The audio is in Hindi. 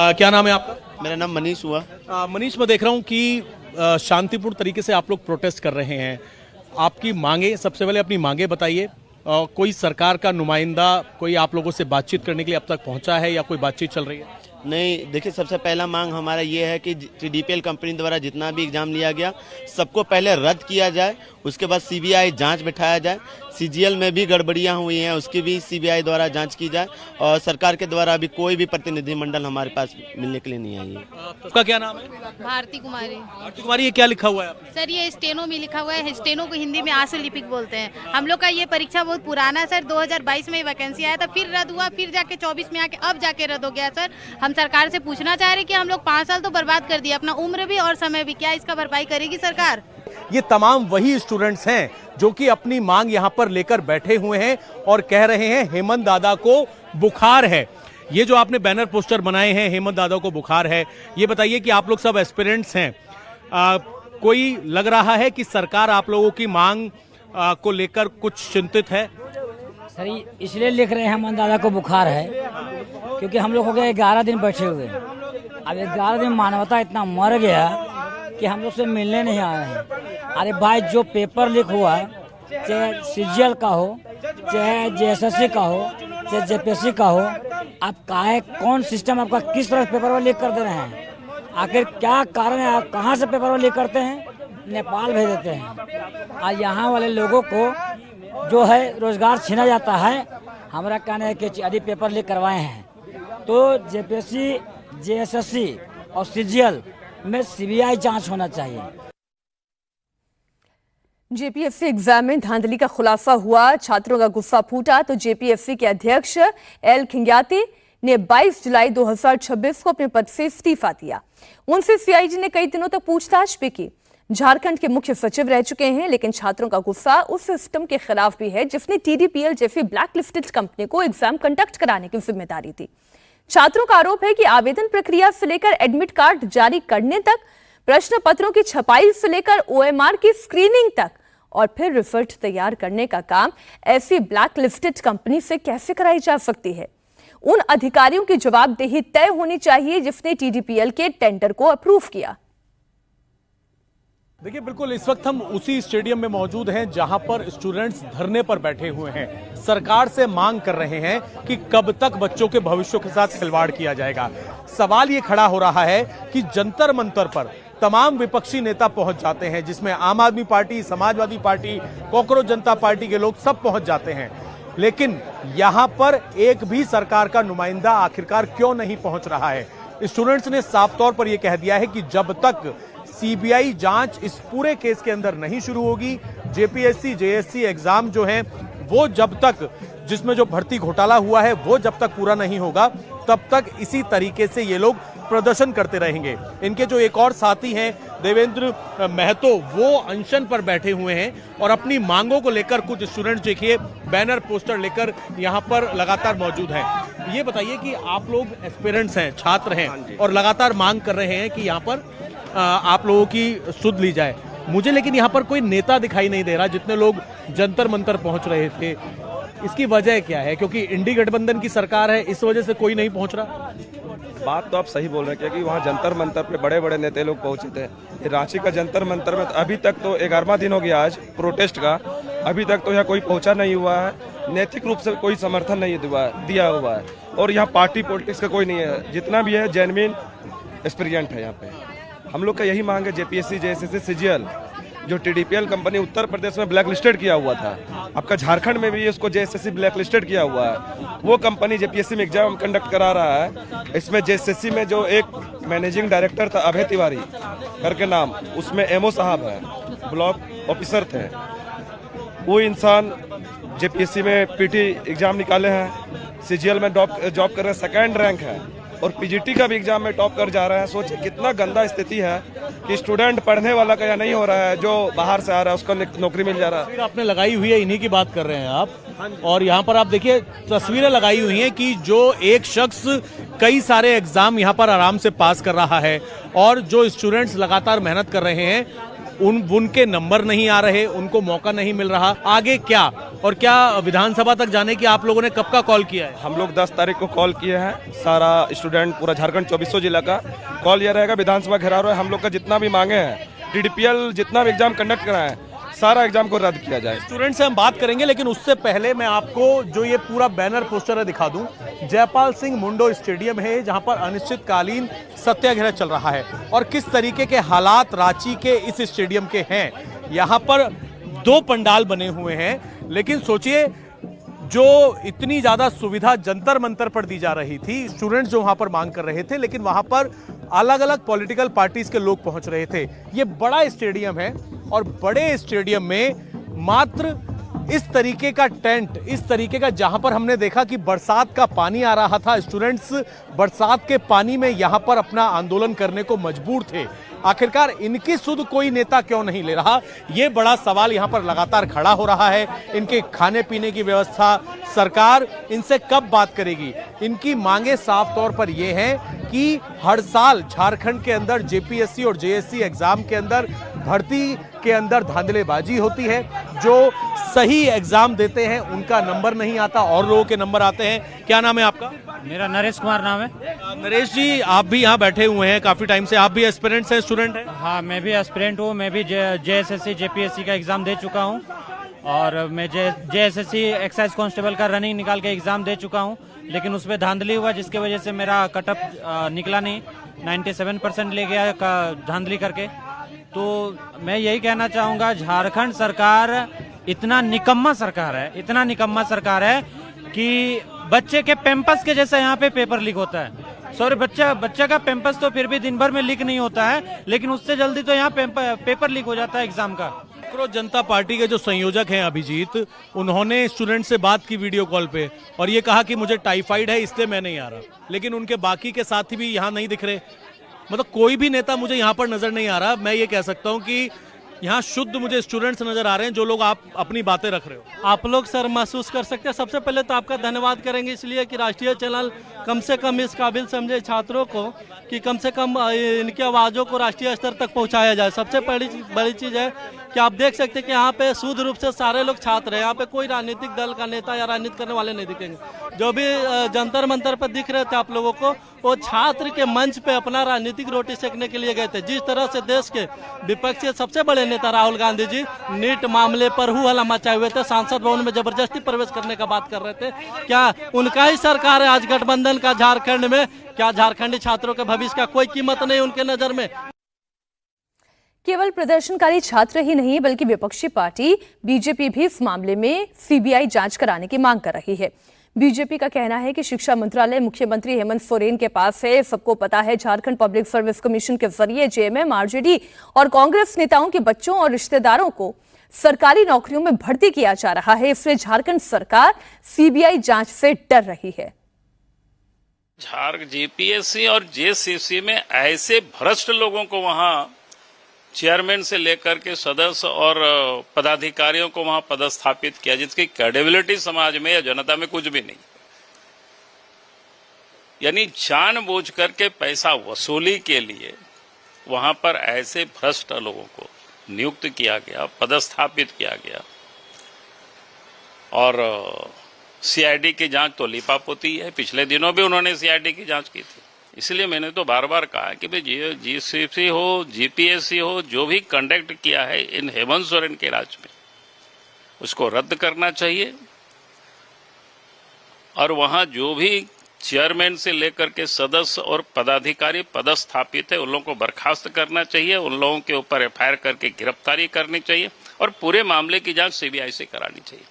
क्या नाम है आपका? मेरा नाम मनीष हुआ। मनीष, मैं देख रहा हूँ कि शांतिपूर्ण तरीके से आप लोग प्रोटेस्ट कर रहे हैं। आपकी मांगे, सबसे पहले अपनी मांगे बताइए। कोई सरकार का नुमाइंदा कोई आप लोगों से बातचीत करने के लिए अब तक पहुंचा है या कोई बातचीत चल रही है? नहीं, देखिए, सबसे पहला मांग हमारा ये है कि TDPL कंपनी द्वारा जितना भी एग्जाम लिया गया सबको पहले रद्द किया जाए, उसके बाद CBI जांच बिठाया जाए। CGL में भी गड़बड़ियां हुई हैं, उसकी भी CBI द्वारा जांच की जाए, और सरकार के द्वारा अभी कोई भी प्रतिनिधिमंडल हमारे पास मिलने के लिए नहीं आई है। आपका क्या नाम है? भारती कुमारी। भारती कुमारी, ये क्या लिखा हुआ है आपने? सर, ये स्टेनो में लिखा हुआ है। स्टेनो को हिंदी में आंसू लिपिक बोलते हैं। हम लोग का ये परीक्षा बहुत पुराना है सर। 2022 में वैकेंसी आया था, फिर रद्द हुआ, फिर जाके 24 में आके अब जाके रद्द हो गया सर। हम सरकार से पूछना चाह रहे कि हम लोग 5 साल तो बर्बाद कर दिए, अपना उम्र भी और समय भी, क्या इसका भरपाई करेगी सरकार? ये तमाम वही स्टूडेंट्स हैं जो कि अपनी मांग यहां पर लेकर बैठे हुए हैं और कह रहे हैं हेमंत दादा को बुखार है। ये जो आपने बैनर पोस्टर बनाए हैं, हेमंत दादा को बुखार है, ये बताइए कि आप लोग सब एस्पिरेंट्स हैं, कोई लग रहा है कि सरकार आप लोगों की मांग को लेकर कुछ चिंतित है? सर, इसलिए लिख रहे हैं हेमंत दादा को बुखार है क्योंकि हम लोग हो गए 11 दिन बैठे हुए। अब 11 दिन मानवता इतना मर गया कि हम लोग से मिलने नहीं आ रहे हैं। अरे भाई, जो पेपर लीक हुआ, चाहे CGL का हो, चाहे JSSC का हो, चाहे JPSC का हो, आप कौन सिस्टम आपका किस तरह पेपर वो लीक कर दे रहे हैं? आखिर क्या कारण है? आप कहाँ से पेपर वो लीक करते हैं? नेपाल भेज देते हैं और यहाँ वाले लोगों को जो है रोजगार छीना जाता है। हमारा कहना है कि यदि पेपर लीक करवाए हैं तो JPSC, JSSC और CGL में CBI जांच होना चाहिए। JPSC एग्जाम में धांधली का खुलासा हुआ, छात्रों का गुस्सा फूटा तो JPSC के अध्यक्ष एल खिंग्याती ने 22 जुलाई 2026 को अपने पद से इस्तीफा दिया। उनसे CIG ने कई दिनों तक पूछताछ भी की। झारखंड के मुख्य सचिव रह चुके हैं, लेकिन छात्रों का गुस्सा उस सिस्टम के खिलाफ भी है जिसने TDPL जैसी ब्लैकलिस्टेड कंपनी को एग्जाम कंडक्ट कराने की जिम्मेदारी दी। छात्रों का आरोप है कि आवेदन प्रक्रिया से लेकर एडमिट कार्ड जारी करने तक, प्रश्न पत्रों की छपाई से लेकर OMR की स्क्रीनिंग तक और फिर रिजल्ट तैयार करने का काम ऐसी ब्लैकलिस्टेड कंपनी से कैसे कराई जा सकती है? उन अधिकारियों की जवाबदेही तय होनी चाहिए जिसने TDPL के टेंडर को अप्रूव किया। देखिए, बिल्कुल इस वक्त हम उसी स्टेडियम में मौजूद हैं जहां पर स्टूडेंट्स धरने पर बैठे हुए हैं, सरकार से मांग कर रहे हैं कि कब तक बच्चों के भविष्य के साथ खिलवाड़ किया जाएगा। सवाल ये खड़ा हो रहा है कि जंतर मंतर पर तमाम विपक्षी नेता पहुंच जाते हैं, जिसमें आम आदमी पार्टी, समाजवादी पार्टी, कॉकरोच जनता पार्टी के लोग सब पहुंच जाते हैं, लेकिन यहां पर एक भी सरकार का नुमाइंदा आखिरकार क्यों नहीं पहुंच रहा है? स्टूडेंट्स ने साफ तौर पर यह कह दिया है कि जब तक CBI जांच इस पूरे केस के अंदर नहीं शुरू होगी, JPSC, JSC एग्जाम जो है वो जब तक, जिसमें जो भर्ती घोटाला हुआ है वो जब तक पूरा नहीं होगा, तब तक इसी तरीके से ये लोग प्रदर्शन करते रहेंगे। इनके जो एक और साथी हैं देवेंद्र महतो, वो अनशन पर बैठे हुए हैं और अपनी मांगों को लेकर, कुछ स्टूडेंट्स देखिए बैनर पोस्टर लेकर यहाँ पर लगातार मौजूद हैं। ये बताइए कि आप लोग एस्पिरेंट्स हैं, छात्र हैं और लगातार मांग कर रहे हैं कि यहाँ पर आप लोगों की सुध ली जाए। मुझे लेकिन यहाँ पर कोई नेता दिखाई नहीं दे रहा, जितने लोग जंतर मंतर पहुंच रहे थे। इसकी वजह क्या है? क्योंकि इंडी गठबंधन की सरकार है, इस वजह से कोई नहीं पहुंच रहा? बात तो आप सही बोल रहे हैं, क्योंकि वहाँ जंतर मंतर पे बड़े बड़े नेता लोग पहुंचे थे। रांची का जंतर मंतर में अभी तक तो 11वां दिन हो गया आज प्रोटेस्ट का, अभी तक तो यहाँ कोई पहुंचा नहीं हुआ है। नैतिक रूप से कोई समर्थन नहीं दिया हुआ है और यहाँ पार्टी पॉलिटिक्स का कोई नहीं है। जितना भी है जेन्युइन एस्पिरेंट है यहाँ पे। हम लोग का यही मांग है JPSC, JSSC, CGL जो TDPL कंपनी उत्तर प्रदेश में ब्लैक लिस्टेड किया हुआ था, आपका झारखंड में भी इसको JSSC ब्लैक लिस्टेड किया हुआ है। वो कंपनी JPSC में एग्जाम कंडक्ट करा रहा है। इसमें JSSC में जो एक मैनेजिंग डायरेक्टर था अभय तिवारी करके नाम, उसमें MO साहब है, ब्लॉक ऑफिसर थे। वो इंसान JPSC में PT एग्जाम निकाले हैं, CGL में जॉब कर रहे हैं, 2nd रैंक है और PGT का भी एग्जाम में टॉप कर जा रहा है। सोचिए कितना गंदा स्थिति है कि स्टूडेंट पढ़ने वाला का यहाँ नहीं हो रहा है, जो बाहर से आ रहा है उसको नौकरी मिल जा रहा है। आपने लगाई हुई है, इन्हीं की बात कर रहे हैं आप। और यहाँ पर आप देखिए तस्वीरें लगाई हुई हैं कि जो एक शख्स कई सारे एग्जाम यहाँ पर आराम से पास कर रहा है और जो स्टूडेंट्स लगातार मेहनत कर रहे हैं, उनके नंबर नहीं आ रहे, उनको मौका नहीं मिल रहा, आगे क्या? और क्या विधानसभा तक जाने की आप लोगों ने कब का कॉल किया है? हम लोग 10 तारीख को कॉल किए हैं, सारा स्टूडेंट पूरा झारखंड 2400 जिला का कॉल ये रहेगा, विधानसभा घेराव है। हम लोग का जितना भी मांगे हैं, DDPL जितना भी एग्जाम कंडक्ट कराए सारा एग्जाम को रद्द किया जाए। स्टूडेंट से हम बात करेंगे, लेकिन उससे पहले मैं आपको जो ये पूरा बैनर पोस्टर है दिखा दूं। जयपाल सिंह मुंडो स्टेडियम है जहां पर अनिश्चितकालीन सत्याग्रह चल रहा है और किस तरीके के हालात रांची के इस स्टेडियम के हैं। यहां पर 2 पंडाल बने हुए हैं, लेकिन सोचिए जो इतनी ज्यादा सुविधा जंतर मंतर पर दी जा रही थी, स्टूडेंट्स जो वहां पर मांग कर रहे थे, लेकिन वहां पर अलग अलग पॉलिटिकल पार्टीज के लोग पहुंच रहे थे। ये बड़ा स्टेडियम है और बड़े स्टेडियम में मात्र इस तरीके का टेंट, इस तरीके का, जहां पर हमने देखा कि बरसात का पानी आ रहा था, स्टूडेंट्स बरसात के पानी में यहां पर अपना आंदोलन करने को मजबूर थे। आखिरकार इनकी सुध कोई नेता क्यों नहीं ले रहा, यह बड़ा सवाल यहां पर लगातार खड़ा हो रहा है। इनके खाने पीने की व्यवस्था सरकार इनसे कब बात करेगी? इनकी मांगे साफ तौर पर यह हैं कि हर साल झारखंड के अंदर JPSC और JSC एग्जाम के अंदर भर्ती के अंदर धांधलेबाजी होती है। जो सही एग्जाम देते हैं उनका नंबर नहीं आता और लोगों के नंबर आते हैं। क्या नाम है आपका? मेरा नरेश कुमार नाम है। नरेश जी, आप भी यहाँ बैठे हुए हैं काफी टाइम से, आप भी एस्पिरेंट्स हैं, स्टूडेंट हैं? हाँ, मैं भी एस्पिरेंट हूँ। मैं भी JSSC JPSC का एग्जाम दे चुका हूँ और मैं JSSC एक्साइज कांस्टेबल का रनिंग निकाल के एग्जाम दे चुका हूँ, लेकिन उसमें धांधली हुआ जिसकी वजह से मेरा कटअप निकला नहीं, 97% ले गया धांधली करके। तो मैं यही कहना चाहूँगा, झारखंड सरकार इतना निकम्मा सरकार है, इतना निकम्मा सरकार है कि बच्चे के पैंपस के जैसा यहाँ पे पेपर लीक होता है। सॉरी, बच्चा का पैंपस तो फिर भी दिन भर में लीक नहीं होता है, लेकिन उससे जल्दी तो यहाँ पेपर लीक हो जाता है एग्जाम का। कांग्रेस जनता पार्टी के जो संयोजक हैं अभिजीत, उन्होंने स्टूडेंट से बात की वीडियो कॉल पे और ये कहा कि मुझे टाइफाइड है इसलिए मैं नहीं आ रहा, लेकिन उनके बाकी के साथी भी यहाँ नहीं दिख रहे। मतलब कोई भी नेता मुझे यहाँ पर नजर नहीं आ रहा। मैं ये कह सकता हूँ कि यहाँ शुद्ध मुझे स्टूडेंट्स नजर आ रहे हैं, जो लोग आप अपनी बातें रख रहे हो। आप लोग सर महसूस कर सकते हैं। सबसे पहले तो आपका धन्यवाद करेंगे इसलिए कि राष्ट्रीय चैनल कम से कम इस काबिल समझे छात्रों को कि कम से कम इनकी आवाज़ों को राष्ट्रीय स्तर तक पहुंचाया जाए। सबसे बड़ी चीज़ है कि आप देख सकते हैं कि यहाँ पे शुद्ध रूप से सारे लोग छात्र हैं। यहाँ पे कोई राजनीतिक दल का नेता या राजनीति करने वाले नहीं दिखेंगे। जो भी जंतर मंतर पर दिख रहे थे आप लोगों को, वो छात्र के मंच पे अपना राजनीतिक रोटी सेकने के लिए गए थे। जिस तरह से देश के विपक्षी सबसे बड़े नेता राहुल गांधी जी नीट मामले पर हु हल्ला मचाए हुए थे, सांसद भवन में जबरदस्ती प्रवेश करने का बात कर रहे थे। क्या उनका ही सरकार है आज गठबंधन का झारखंड में? क्या झारखंडी छात्रों के भविष्य का कोई कीमत नहीं उनके नजर में? केवल प्रदर्शनकारी छात्र ही नहीं बल्कि विपक्षी पार्टी बीजेपी भी इस मामले में CBI जांच कराने की मांग कर रही है। बीजेपी का कहना है कि शिक्षा मंत्रालय मुख्यमंत्री हेमंत सोरेन के पास है। सबको पता है झारखंड पब्लिक सर्विस कमीशन के जरिए JMM, RJD और कांग्रेस नेताओं के बच्चों और रिश्तेदारों को सरकारी नौकरियों में भर्ती किया जा रहा है, इसलिए झारखंड सरकार CBI जांच से डर रही है। JPSC और JCC में ऐसे भ्रष्ट लोगों को वहां चेयरमैन से लेकर के सदस्य और पदाधिकारियों को वहां पदस्थापित किया जिसकी क्रेडिबिलिटी समाज में या जनता में कुछ भी नहीं। यानी जानबूझ करके पैसा वसूली के लिए वहां पर ऐसे भ्रष्ट लोगों को नियुक्त किया गया, पदस्थापित किया गया। और CID की जांच तो लिपापोती है। पिछले दिनों भी उन्होंने CID की जांच की थी। इसलिए मैंने तो बार बार कहा कि भाई JCC हो, JPSC हो, जो भी कंडक्ट किया है इन हेमंत सोरेन के राज में, उसको रद्द करना चाहिए। और वहां जो भी चेयरमैन से लेकर के सदस्य और पदाधिकारी पदस्थापित है उन लोगों को बर्खास्त करना चाहिए, उन लोगों के ऊपर FIR करके गिरफ्तारी करनी चाहिए और पूरे मामले की जांच CBI से करानी चाहिए।